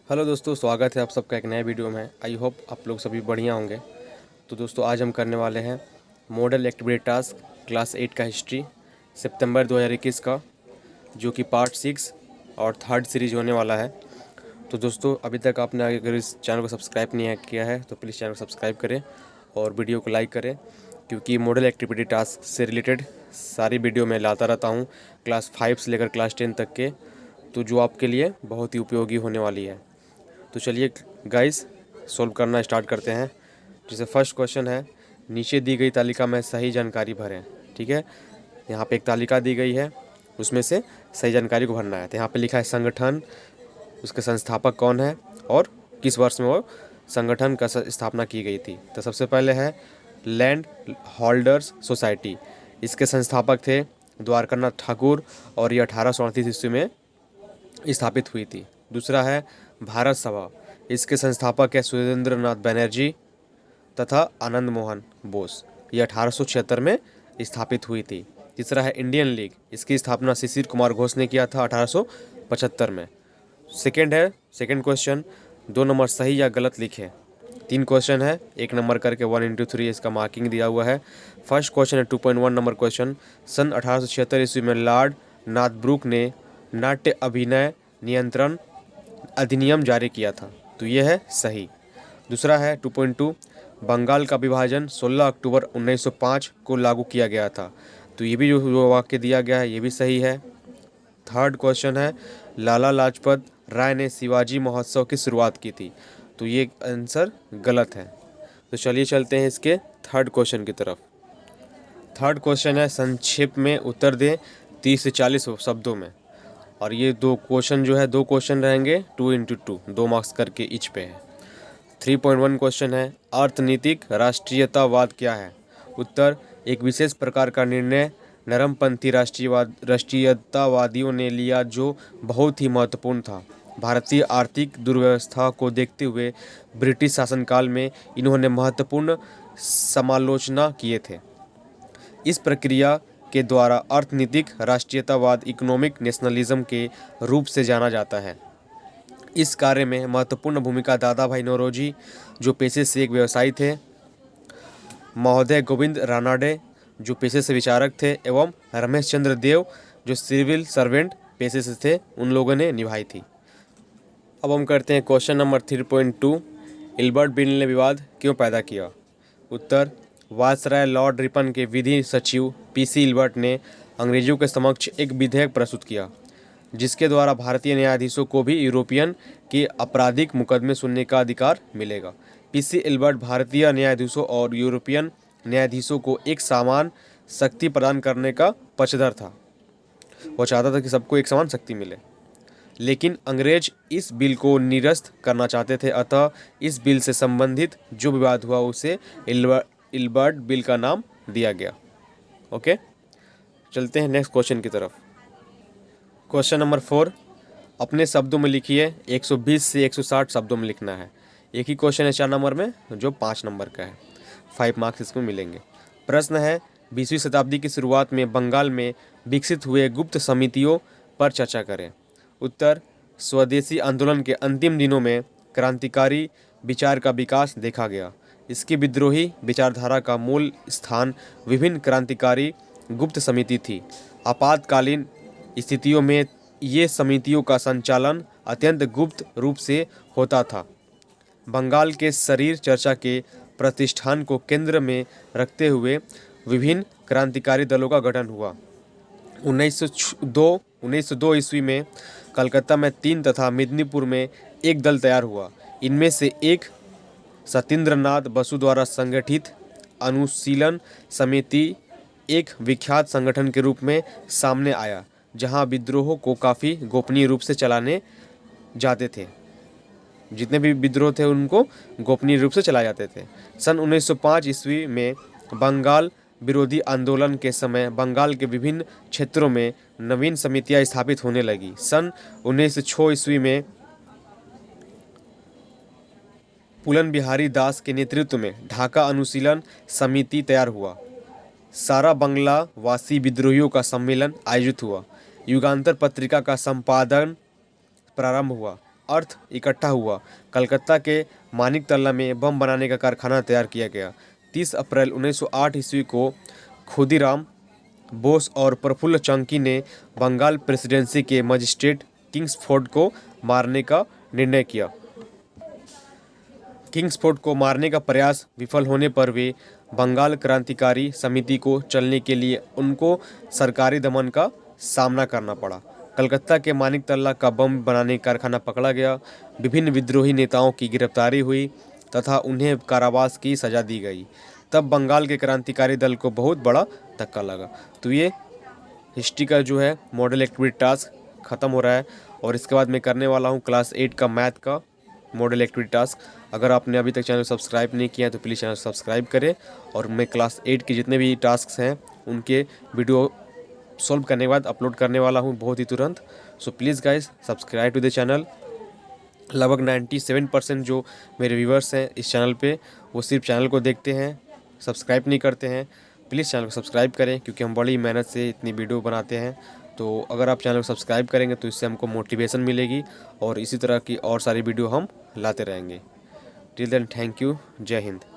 Hello दोस्तों, स्वागत है आप सबका एक नए वीडियो में। आई होप आप लोग सभी बढ़िया होंगे। तो दोस्तों आज हम करने वाले हैं मॉडल एक्टिविटी टास्क क्लास 8 का हिस्ट्री सितंबर 2021 का, जो कि पार्ट 6 और थर्ड सीरीज होने वाला है। तो दोस्तों अभी तक आपने अगर इस चैनल को सब्सक्राइब नहीं किया है तो प्लीज़ चैनल को सब्सक्राइब करें और वीडियो को लाइक करें, क्योंकि मॉडल एक्टिविटी टास्क से रिलेटेड सारी वीडियो मैं लाता रहता हूँ क्लास 5 से लेकर क्लास 10 तक के, तो जो आपके लिए बहुत ही उपयोगी होने वाली है। तो चलिए गाइस सॉल्व करना स्टार्ट करते हैं। जैसे फर्स्ट क्वेश्चन है, नीचे दी गई तालिका में सही जानकारी भरें। ठीक है, यहाँ पे एक तालिका दी गई है, उसमें से सही जानकारी को भरना है। तो यहाँ पे लिखा है संगठन, उसके संस्थापक कौन है और किस वर्ष में वो संगठन का स्थापना की गई थी। तो सबसे पहले है लैंड होल्डर्स सोसाइटी, इसके संस्थापक थे द्वारकानाथ ठाकुर और ये 1838 ईस्वी में स्थापित हुई थी। दूसरा है भारत सभा, इसके संस्थापक है सुरेंद्र नाथ बनर्जी तथा आनंद मोहन बोस, ये 1876 में स्थापित हुई थी। तीसरा है इंडियन लीग, इसकी स्थापना शिशिर कुमार घोष ने किया था 1875 में। सेकंड क्वेश्चन, 2 नंबर सही या गलत लिखे। 3 क्वेश्चन है, 1 नंबर करके 1 into 3 इसका मार्किंग दिया हुआ है। फर्स्ट क्वेश्चन है 2.1 नंबर क्वेश्चन, सन 1876 ईस्वी में लॉर्ड नाथब्रुक ने नाट्य अभिनय नियंत्रण अधिनियम जारी किया था, तो यह है सही। दूसरा है 2.2, बंगाल का विभाजन 16 अक्टूबर 1905 को लागू किया गया था, तो ये भी जो वाक्य दिया गया है ये भी सही है। थर्ड क्वेश्चन है लाला लाजपत राय ने शिवाजी महोत्सव की शुरुआत की थी, तो ये आंसर गलत है। तो चलिए चलते हैं इसके थर्ड क्वेश्चन की तरफ। थर्ड क्वेश्चन है संक्षेप में उत्तर दें 30 से 40 शब्दों में, और ये 2 क्वेश्चन जो है 2 क्वेश्चन रहेंगे 2 into 2, 2 मार्क्स करके ईच पे है। 3.1 क्वेश्चन है अर्थनीतिक राष्ट्रीयतावाद क्या है। उत्तर, एक विशेष प्रकार का निर्णय नरमपंथी राष्ट्रीयतावादियों ने लिया जो बहुत ही महत्वपूर्ण था। भारतीय आर्थिक दुर्व्यवस्था को देखते हुए ब्रिटिश शासनकाल में इन्होंने महत्वपूर्ण समालोचना किए थे। इस प्रक्रिया के द्वारा अर्थनीतिक राष्ट्रीयतावाद इकोनॉमिक नेशनलिज्म के रूप से जाना जाता है। इस कार्य में महत्वपूर्ण भूमिका दादा भाई नौरोजी, जो पेशे से एक व्यवसायी थे, महोदय गोविंद रानाडे, जो पेशे से विचारक थे, एवं रमेश चंद्र देव, जो सिविल सर्वेंट पेशे से थे, उन लोगों ने निभाई थी। अब हम करते हैं क्वेश्चन नंबर 3.2, इल्बर्ट बिल ने विवाद क्यों पैदा किया। उत्तर, वायसराय लॉर्ड रिपन के विधि सचिव पीसी इल्बर्ट ने अंग्रेजों के समक्ष एक विधेयक प्रस्तुत किया, जिसके द्वारा भारतीय न्यायाधीशों को भी यूरोपियन के आपराधिक मुकदमे सुनने का अधिकार मिलेगा। पीसी इल्बर्ट भारतीय न्यायाधीशों और यूरोपियन न्यायाधीशों को एक समान शक्ति प्रदान करने का पक्षधर था। वो चाहता था कि सबको एक समान शक्ति मिले, लेकिन अंग्रेज इस बिल को निरस्त करना चाहते थे। अतः इस बिल से संबंधित जो विवाद हुआ उसे इल्बर्ट बिल का नाम दिया गया। ओके, चलते हैं नेक्स्ट क्वेश्चन की तरफ। क्वेश्चन नंबर 4, अपने शब्दों में लिखिए। 120 से 160 शब्दों में लिखना है। एक ही क्वेश्चन है 4 नंबर में, जो 5 नंबर का है। 5 मार्क्स इसमें मिलेंगे। प्रश्न है 20वीं शताब्दी की शुरुआत में बंगाल में विकसित हुए गुप्त समितियों पर चर्चा करें। उत्तर, स्वदेशी आंदोलन के अंतिम दिनों में क्रांतिकारी विचार का विकास देखा गया। इसकी विद्रोही विचारधारा का मूल स्थान विभिन्न क्रांतिकारी गुप्त समिति थी। आपातकालीन स्थितियों में ये समितियों का संचालन अत्यंत गुप्त रूप से होता था। बंगाल के शरीर चर्चा के प्रतिष्ठान को केंद्र में रखते हुए विभिन्न क्रांतिकारी दलों का गठन हुआ। 1902 ईस्वी में कलकत्ता में 3 तथा मेदिनीपुर में 1 दल तैयार हुआ। इनमें से एक सत्येंद्रनाथ बसु द्वारा संगठित अनुशीलन समिति एक विख्यात संगठन के रूप में सामने आया, जहां विद्रोह को काफ़ी गोपनीय रूप से चलाने जाते थे। जितने भी विद्रोह थे उनको गोपनीय रूप से चलाए जाते थे। सन 1905 ईस्वी में बंगाल विरोधी आंदोलन के समय बंगाल के विभिन्न क्षेत्रों में नवीन समितियां स्थापित होने लगी। सन 1906 ईस्वी में पुलन बिहारी दास के नेतृत्व में ढाका अनुशीलन समिति तैयार हुआ। सारा बंगला वासी विद्रोहियों का सम्मेलन आयोजित हुआ। युगांतर पत्रिका का संपादन प्रारंभ हुआ। अर्थ इकट्ठा हुआ। कलकत्ता के मानिक तल्ला में बम बनाने का कारखाना तैयार किया गया। 30 अप्रैल 1908 ईस्वी को खुदीराम बोस और प्रफुल्ल चाकी ने बंगाल प्रेसिडेंसी के मजिस्ट्रेट किंग्सफोर्ड को मारने का निर्णय किया। किंग्सफोर्ड को मारने का प्रयास विफल होने पर वे बंगाल क्रांतिकारी समिति को चलने के लिए उनको सरकारी दमन का सामना करना पड़ा। कलकत्ता के मानिक तल्ला का बम बनाने कारखाना पकड़ा गया। विभिन्न विद्रोही नेताओं की गिरफ्तारी हुई तथा उन्हें कारावास की सजा दी गई। तब बंगाल के क्रांतिकारी दल को बहुत बड़ा धक्का लगा। तो ये हिस्ट्री का जो है मॉडल एक्टिविटी टास्क ख़त्म हो रहा है और इसके बाद मैं करने वाला हूँ क्लास 8 का मैथ का मॉडल एक्टिविटी टास्क। अगर आपने अभी तक चैनल सब्सक्राइब नहीं किया है तो प्लीज़ चैनल सब्सक्राइब करें और मैं क्लास 8 के जितने भी टास्क हैं उनके वीडियो सॉल्व करने के बाद अपलोड करने वाला हूँ बहुत ही तुरंत। So please guys subscribe to the channel. लगभग 97% जो मेरे व्यूवर्स हैं इस चैनल पे वो सिर्फ चैनल को देखते हैं, सब्सक्राइब नहीं करते हैं। प्लीज़ चैनल को सब्सक्राइब करें क्योंकि हम बड़ी मेहनत से इतनी वीडियो बनाते हैं। तो अगर आप चैनल को सब्सक्राइब करेंगे तो इससे हमको मोटिवेशन मिलेगी और इसी तरह की और सारी वीडियो हम लाते रहेंगे। Till then thank you. जय हिंद।